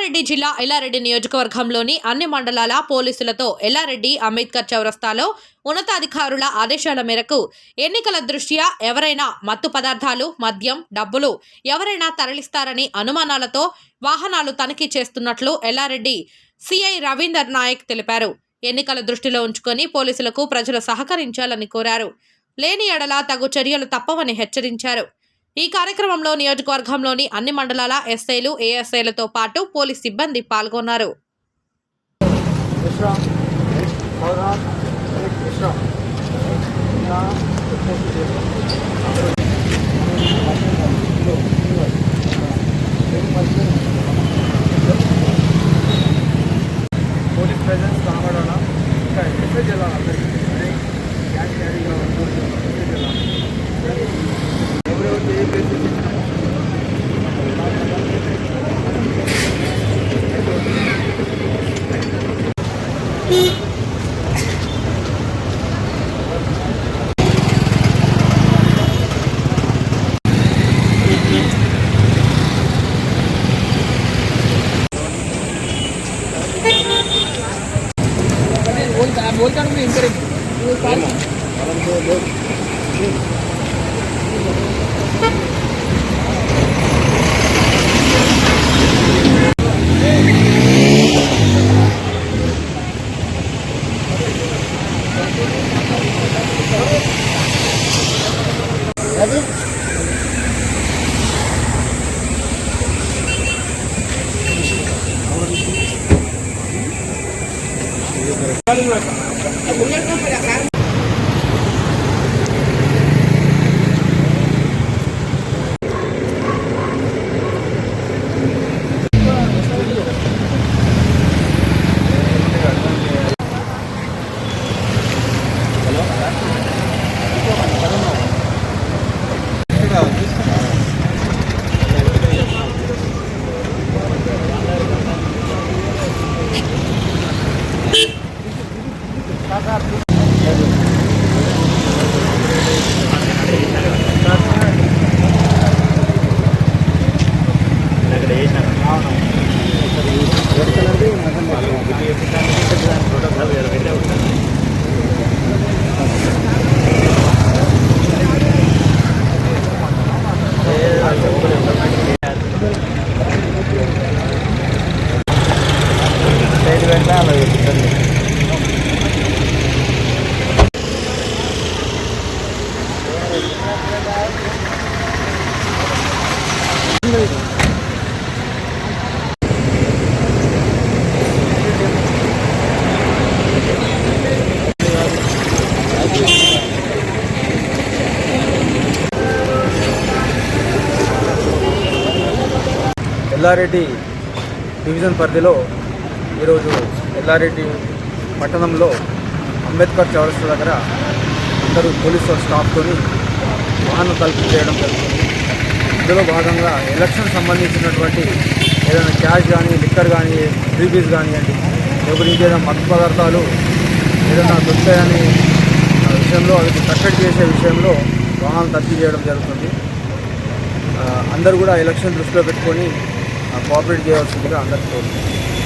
రంగారెడ్డి జిల్లా ఎల్లారెడ్డి నియోజకవర్గంలోని అన్ని మండలాల పోలీసులతో ఎల్లారెడ్డి అంబేద్కర్ చౌరస్తాలో ఉన్నతాధికారుల ఆదేశాల మేరకు ఎన్నికల దృష్ట్యా ఎవరైనా మత్తు పదార్థాలు, మద్యం, డబ్బులు ఎవరైనా తరలిస్తారని అనుమానాలతో వాహనాలు తనిఖీ చేస్తున్నట్లు ఎల్లారెడ్డి సిఐ రవీందర్ నాయక్ తెలిపారు. ఎన్నికల దృష్టిలో ఉంచుకొని పోలీసులకు ప్రజలు సహకరించాలని కోరారు. లేని ఎడల తగు చర్యలు తప్పవని హెచ్చరించారు. ఈ కార్యక్రమంలో నియోజకవర్గంలోని అన్ని మండలాల ఎస్ఐలు, ఏఎస్ఐలతో పాటు పోలీస్ సిబ్బంది పాల్గొన్నారు. పోలీస్ ప్రెజెన్స్ కావడం ఇంకా మెసేజ్ ఎలా ఎవరెవరికి ఏ ప్లేసెస్ बोलता हूँ मैं ఎల్లారెడ్డి డివిజన్ పరిధిలో ఈరోజు ఎల్లారెడ్డి పట్టణంలో అంబేద్కర్ చౌరస్తా దగ్గర అందరూ పోలీసు స్టాఫ్తో వాహనం తలుపు చేయడం జరుగుతుంది. ఇందులో భాగంగా ఎలక్షన్ సంబంధించినటువంటి ఏదైనా క్యాష్ కానీ, లిక్కర్ కానీ, ఫ్రీబీస్ కానివ్వండి, లేకపోతే ఇంకేదైనా మత్తు పదార్థాలు ఏదైనా దొరుకుతాయని విషయంలో అది కట్టడి చేసే విషయంలో వాహనాలు తనిఖీ చేయడం జరుగుతుంది. అందరూ కూడా ఎలక్షన్ దృష్టిలో పెట్టుకొని కోఆపరేట్ చేయవలసిందిగా అందరికీ కోరుతున్నాను.